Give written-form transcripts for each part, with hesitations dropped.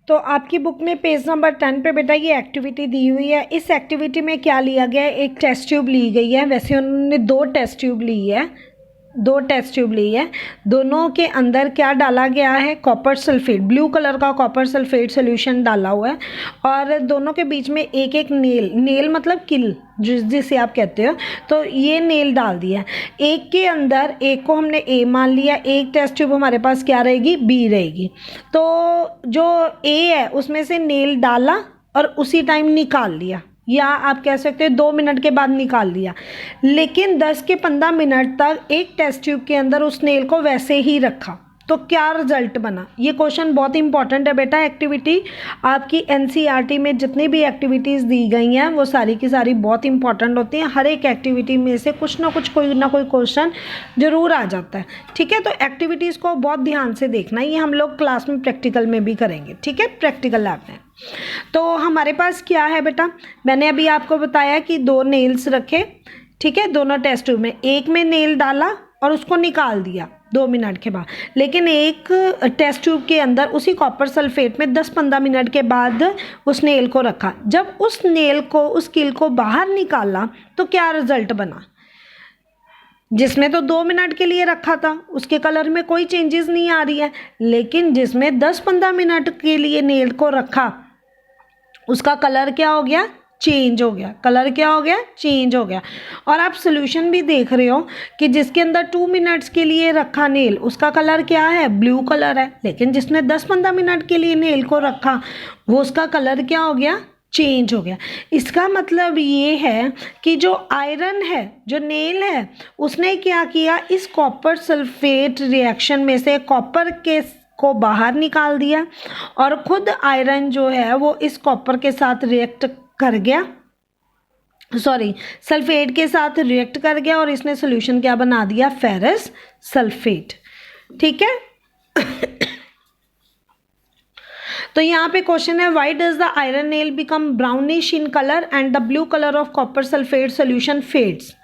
तो आपकी बुक में पेज नंबर 10 पे बेटा ये एक्टिविटी दी हुई है। इस एक्टिविटी में क्या लिया गया है, एक टेस्ट ट्यूब ली गई है। वैसे उन्होंने दो टेस्ट ट्यूब ली है। दोनों के अंदर क्या डाला गया है, कॉपर सल्फेट, ब्लू कलर का कॉपर सल्फेट सोल्यूशन डाला हुआ है। और दोनों के बीच में एक एक नेल मतलब किल जिसे आप कहते हो, तो ये नेल डाल दिया। एक के अंदर एक को हमने ए मान लिया, एक टेस्ट ट्यूब हमारे पास क्या रहेगी, बी रहेगी। तो जो ए है उसमें से नेल डाला और उसी टाइम निकाल लिया, या आप कह सकते हो 2 मिनट के बाद निकाल लिया। लेकिन 10 के 15 मिनट तक एक टेस्ट ट्यूब के अंदर उस नेल को वैसे ही रखा, तो क्या रिजल्ट बना। ये क्वेश्चन बहुत इंपॉर्टेंट है बेटा। एक्टिविटी आपकी एनसीईआरटी में जितनी भी एक्टिविटीज़ दी गई हैं वो सारी की सारी बहुत इंपॉर्टेंट होती हैं। हर एक एक्टिविटी में से कुछ ना कुछ कोई ना कोई क्वेश्चन ज़रूर आ जाता है। ठीक है, तो एक्टिविटीज़ को बहुत ध्यान से देखना। ये हम लोग क्लास में प्रैक्टिकल में भी करेंगे। ठीक है, प्रैक्टिकल लैब में। तो हमारे पास क्या है बेटा, मैंने अभी आपको बताया कि 2 नेल्स रखे। ठीक है, दोनों टेस्ट ट्यूब में एक में नेल डाला और उसको निकाल दिया 2 मिनट के बाद। लेकिन एक टेस्ट ट्यूब के अंदर उसी कॉपर सल्फेट में 10-15 मिनट के बाद उस नेल को रखा। जब उस नेल को, उस किल को बाहर निकाला तो क्या रिजल्ट बना। जिसमें तो 2 मिनट के लिए रखा था उसके कलर में कोई चेंजेस नहीं आ रही है, लेकिन जिसमें 10-15 मिनट के लिए नेल को रखा उसका कलर क्या हो गया, चेंज हो गया। कलर क्या हो गया, चेंज हो गया। और आप सोल्यूशन भी देख रहे हो कि जिसके अंदर 2 मिनट्स के लिए रखा नेल उसका कलर क्या है, ब्लू कलर है। लेकिन जिसने 10-15 मिनट के लिए नेल को रखा वो उसका कलर क्या हो गया, चेंज हो गया। इसका मतलब ये है कि जो आयरन है, जो नेल है, उसने क्या किया, इस कॉपर सल्फेट रिएक्शन में से कॉपर के को बाहर निकाल दिया और खुद आयरन जो है वो इस कॉपर के साथ रिएक्ट कर गया, सल्फेट के साथ रिएक्ट कर गया और इसने सोल्यूशन क्या बना दिया, फेरस सल्फेट। ठीक है। तो यहाँ पे क्वेश्चन है, why does the iron nail become brownish in colour and the blue colour of copper sulphate solution fades.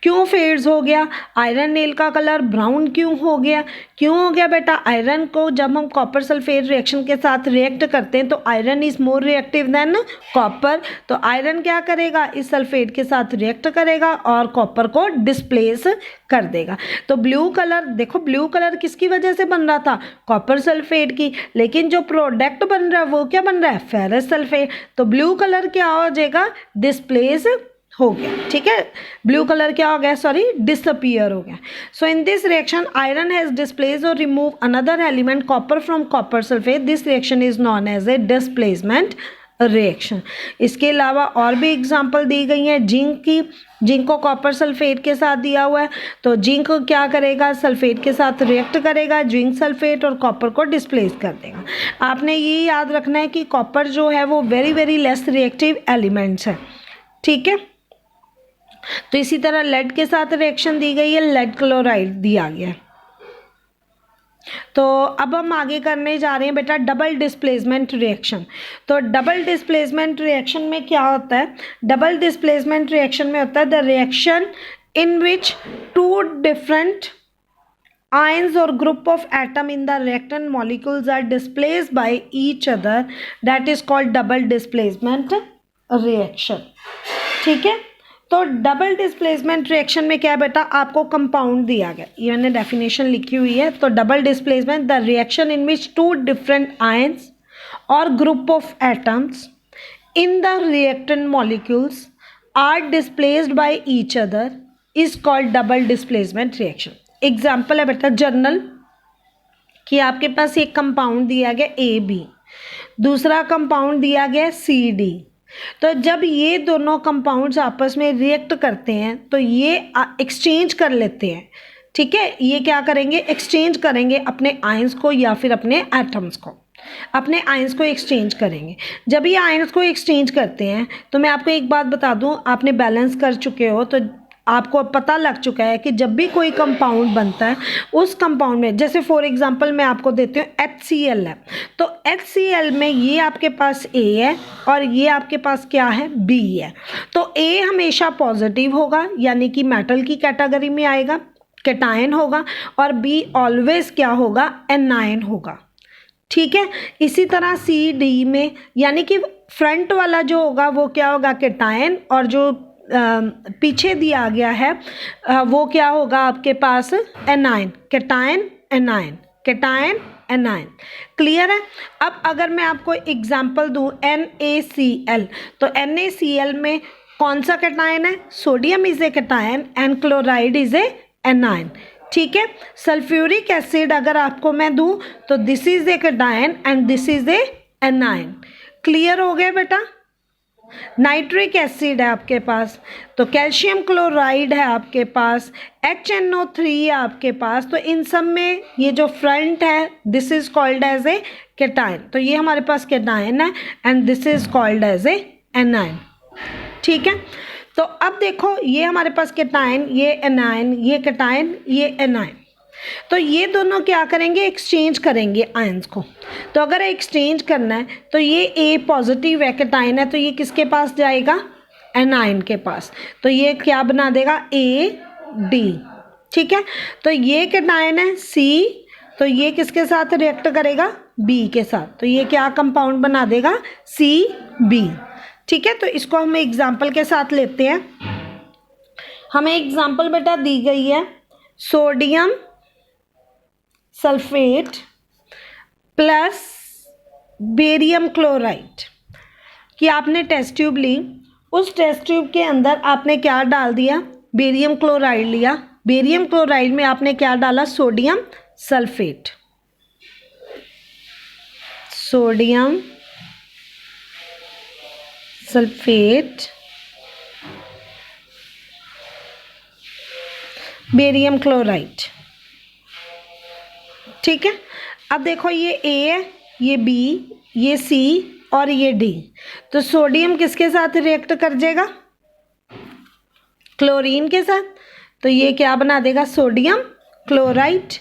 क्यों फेड्स हो गया, आयरन नेल का कलर ब्राउन क्यों हो गया। क्यों हो गया बेटा, आयरन को जब हम कॉपर सल्फेट रिएक्शन के साथ रिएक्ट करते हैं तो iron is more reactive than copper. तो आयरन क्या करेगा, इस सल्फेट के साथ रिएक्ट करेगा और कॉपर को डिस्प्लेस कर देगा। तो ब्लू कलर देखो, ब्लू कलर किसकी वजह से बन रहा था, कॉपर सल्फेट की। लेकिन जो प्रोडक्ट बन रहा है वो क्या बन रहा है, फेरस सल्फेट। तो ब्लू कलर क्या हो जाएगा, डिस्प्लेस हो गया। ठीक है, ब्लू कलर क्या हो गया, डिसअपियर हो गया। So in this reaction iron has displace और remove another element copper from copper sulphate. This reaction is known as a displacement reaction. इसके अलावा और भी एग्जांपल दी गई हैं जिंक की। जिंक को कॉपर सल्फेट के साथ दिया हुआ है, तो जिंक क्या करेगा, सल्फेट के साथ रिएक्ट करेगा, जिंक सल्फेट, और कॉपर को डिस्प्लेस कर देगा। आपने ये याद रखना है कि कॉपर जो है वो very very less reactive elements है। ठीक है, तो इसी तरह लेड के साथ रिएक्शन दी गई है, लेड क्लोराइड दिया गया है। तो अब हम आगे करने जा रहे हैं बेटा डबल डिस्प्लेसमेंट रिएक्शन। तो डबल डिस्प्लेसमेंट रिएक्शन में क्या होता है, डबल डिस्प्लेसमेंट रिएक्शन में होता है the reaction in which 2 different ions or group of atom in the reactant molecules are displaced by each other, that is called double displacement reaction। ठीक है, तो डबल डिस्प्लेसमेंट रिएक्शन में क्या बेटा, आपको कंपाउंड दिया गया, ये मैंने डेफिनेशन लिखी हुई है। तो double displacement, the reaction in which 2 different ions और group of atoms in the reactant molecules are displaced by each other is called double displacement reaction. Example है बेटा जर्नल कि आपके पास एक कंपाउंड दिया गया AB, दूसरा कंपाउंड दिया गया CD। तो जब ये दोनों कंपाउंड्स आपस में रिएक्ट करते हैं तो ये एक्सचेंज कर लेते हैं। ठीक है, ये क्या करेंगे, एक्सचेंज करेंगे अपने आयंस को या फिर अपने एटम्स को, अपने आयंस को एक्सचेंज करेंगे। जब ये आयंस को एक्सचेंज करते हैं तो मैं आपको एक बात बता दूं, आपने बैलेंस कर चुके हो तो आपको पता लग चुका है कि जब भी कोई कंपाउंड बनता है उस कंपाउंड में, जैसे फॉर एग्जांपल मैं आपको देती हूँ HCl है, तो HCl में ये आपके पास A है और ये आपके पास क्या है, B है। तो A हमेशा पॉजिटिव होगा यानी कि मेटल की कैटेगरी में आएगा, कैटायन होगा, और B ऑलवेज क्या होगा, एनायन होगा। ठीक है। इसी तरह सी डी में यानी कि फ्रंट वाला जो होगा वो क्या होगा, केटायन, और जो पीछे दिया गया है वो क्या होगा आपके पास, anion, cation anion, cation anion. Clear है। अब अगर मैं आपको एग्जांपल दूं NaCl, तो NaCl में कौन सा केटायन है, sodium is a cation and chloride is a anion. ठीक है। सल्फ्यूरिक एसिड अगर आपको मैं दूं तो this is a cation and this is a anion. Clear हो गया बेटा। नाइट्रिक एसिड है आपके पास, तो कैल्शियम क्लोराइड है आपके पास, HNO3 है आपके पास। तो इन सब में ये जो फ्रंट है this is called as a cation, तो ये हमारे पास केटायन है and this is called as a anion. ठीक है। तो अब देखो ये हमारे पास केटायन, ये एनायन, ये केटायन, ये एनायन। तो ये दोनों क्या करेंगे, एक्सचेंज करेंगे आयंस को। तो अगर एक्सचेंज करना है तो ये A पॉजिटिव है, केटायन है, तो ये किसके पास जाएगा, एनायन के पास। तो ये क्या बना देगा, AD। ठीक है। तो ये केटायन है C, तो ये किसके साथ रिएक्ट करेगा, B के साथ। तो ये क्या कंपाउंड बना देगा, CB। ठीक है। तो इसको हम एग्जाम्पल के साथ लेते हैं। हमें एग्जाम्पल बेटा दी गई है sodium sulphate plus barium chloride कि आपने टेस्ट ट्यूब ली, उस टेस्ट ट्यूब के अंदर आपने क्या डाल दिया, बेरियम क्लोराइड लिया। बेरियम क्लोराइड में आपने क्या डाला, sodium sulphate, sodium sulphate barium chloride. ठीक है। अब देखो ये A है, ये B, ये C और ये D। तो सोडियम किसके साथ रिएक्ट कर जाएगा, क्लोरीन के साथ। तो ये क्या बना देगा, सोडियम क्लोराइड,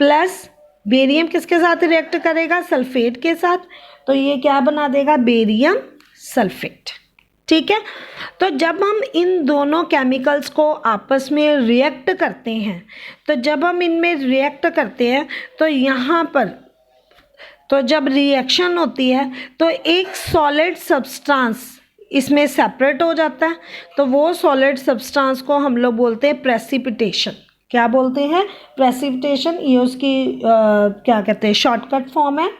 प्लस बेरियम किसके साथ रिएक्ट करेगा, सल्फेट के साथ। तो ये क्या बना देगा, बेरियम सल्फेट। ठीक है। तो जब हम इन दोनों केमिकल्स को आपस में रिएक्ट करते हैं, तो जब हम इनमें रिएक्ट करते हैं तो यहाँ पर, तो जब रिएक्शन होती है तो एक सॉलिड सब्सटेंस इसमें सेपरेट हो जाता है। तो वो सॉलिड सब्सटेंस को हम लोग बोलते हैं प्रेसिपिटेशन। क्या बोलते हैं, प्रेसिपिटेशन। ये उसकी क्या कहते हैं, शॉर्टकट फॉर्म है।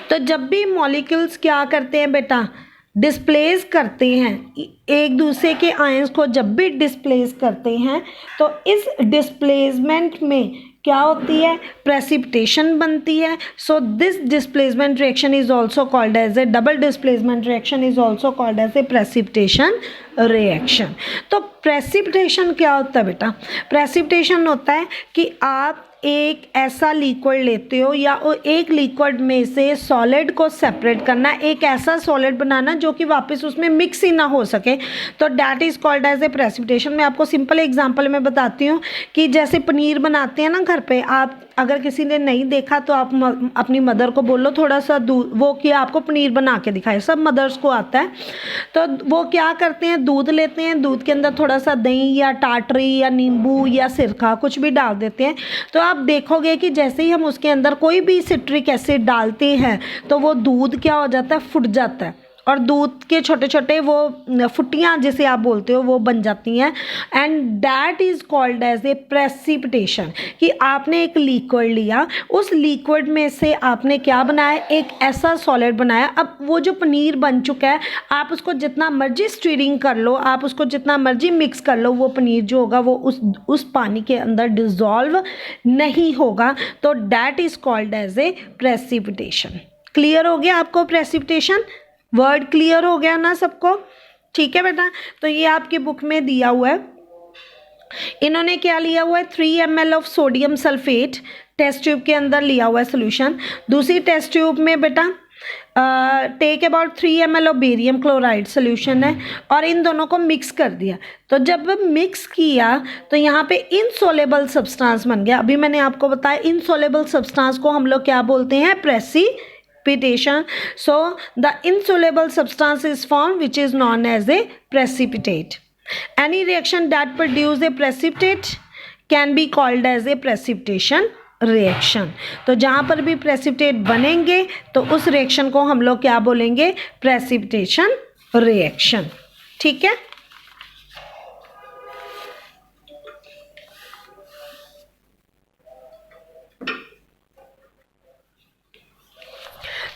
तो जब भी मॉलिक्यूल्स क्या करते हैं बेटा, डिस्प्लेस करते हैं एक दूसरे के आयंस को, जब भी डिस्प्लेस करते हैं तो इस डिस्प्लेसमेंट में क्या होती है, प्रेसिपिटेशन बनती है। So this displacement reaction is also called as a, double displacement reaction is also called as a precipitation reaction. तो प्रेसिपिटेशन क्या होता है बेटा, प्रेसिपिटेशन होता है कि आप एक ऐसा लिक्विड लेते हो या एक लिक्विड में से सॉलिड को सेपरेट करना, एक ऐसा सॉलिड बनाना जो कि वापस उसमें मिक्स ही ना हो सके, तो that is called as a precipitation. मैं आपको सिंपल एग्जांपल में बताती हूँ कि जैसे पनीर बनाते हैं ना घर पे, आप अगर किसी ने नहीं देखा तो आप अपनी मदर को बोलो थोड़ा सा दूध, वो क्या आपको पनीर बना के दिखाए, सब मदर्स को आता है। तो वो क्या करते हैं, दूध लेते हैं, दूध के अंदर थोड़ा सा दही या टाटरी या नींबू या सिरका कुछ भी डाल देते हैं। तो आप देखोगे कि जैसे ही हम उसके अंदर कोई भी सिट्रिक एसिड डालते हैं तो वो दूध क्या हो जाता है, फुट जाता है, और दूध के छोटे छोटे वो फुटियाँ जिसे आप बोलते हो वो बन जाती हैं। And that is called as a precipitation, कि आपने एक लिक्विड लिया, उस लिक्विड में से आपने क्या बनाया, एक ऐसा सॉलिड बनाया। अब वो जो पनीर बन चुका है, आप उसको जितना मर्जी स्टीरिंग कर लो, आप उसको जितना मर्जी मिक्स कर लो, वो पनीर जो होगा वो उस पानी के अंदर डिज़ोल्व नहीं होगा। तो that is called as a precipitation. Clear हो गया आपको प्रेसिपिटेशन, वर्ड क्लियर हो गया ना सबको। ठीक है बेटा। तो ये आपकी बुक में दिया हुआ है। इन्होंने क्या लिया हुआ है, 3 ml of sodium sulphate test tube के अंदर लिया हुआ है सोल्यूशन। दूसरी टेस्ट ट्यूब में बेटा take about 3 ml of barium chloride solution है, और इन दोनों को मिक्स कर दिया। तो जब मिक्स किया तो यहाँ पे इनसोलेबल सब्सटेंस बन गया। अभी मैंने आपको बताया इनसोलेबल सब्सटेंस को हम लोग क्या बोलते हैं, precipitation. So the insoluble substance is formed which is known as a precipitate. Any reaction that produce a precipitate can be called as a precipitation reaction. तो जहाँ पर भी प्रेसिपिटेट बनेंगे तो उस रिएक्शन को हम लोग क्या बोलेंगे, प्रेसिपिटेशन रिएक्शन। ठीक है,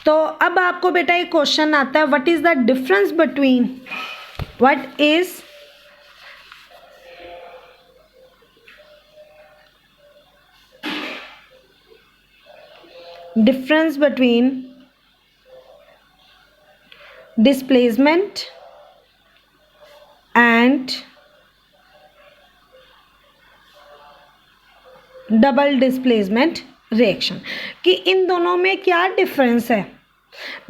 तो अब आपको बेटा एक क्वेश्चन आता है, what is the difference between, what is difference between displacement and double displacement reaction, कि इन दोनों में क्या डिफरेंस है।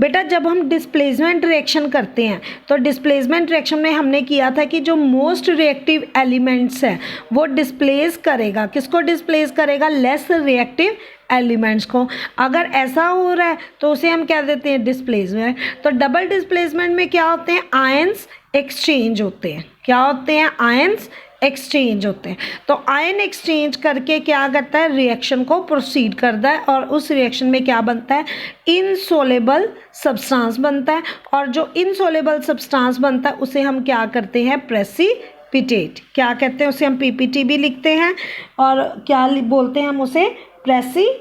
बेटा जब हम डिस्प्लेसमेंट रिएक्शन करते हैं तो डिस्प्लेसमेंट रिएक्शन में हमने किया था कि जो मोस्ट रिएक्टिव एलिमेंट्स है वो डिस्प्लेस करेगा, किसको डिस्प्लेस करेगा, लेस रिएक्टिव एलिमेंट्स को। अगर ऐसा हो रहा है तो उसे हम क्या देते हैं, डिस्प्लेसमेंट। तो डबल डिस्प्लेसमेंट में क्या होते हैं, आयंस एक्सचेंज होते हैं। क्या होते हैं, आयंस एक्सचेंज होते हैं। तो आयन एक्सचेंज करके क्या करता है, रिएक्शन को प्रोसीड करता है और उस रिएक्शन में क्या बनता है, इनसोलेबल सब्सटेंस बनता है। और जो इनसोलेबल सब्सटेंस बनता है उसे हम क्या करते हैं, प्रेसिपिटेट। क्या कहते हैं, उसे हम पीपीटी भी लिखते हैं और क्या बोलते हैं हम उसे, प्रेसिपिटेट।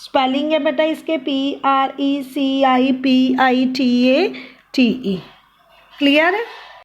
स्पेलिंग है बेटा इसके PRECIPITATE। क्लियर है।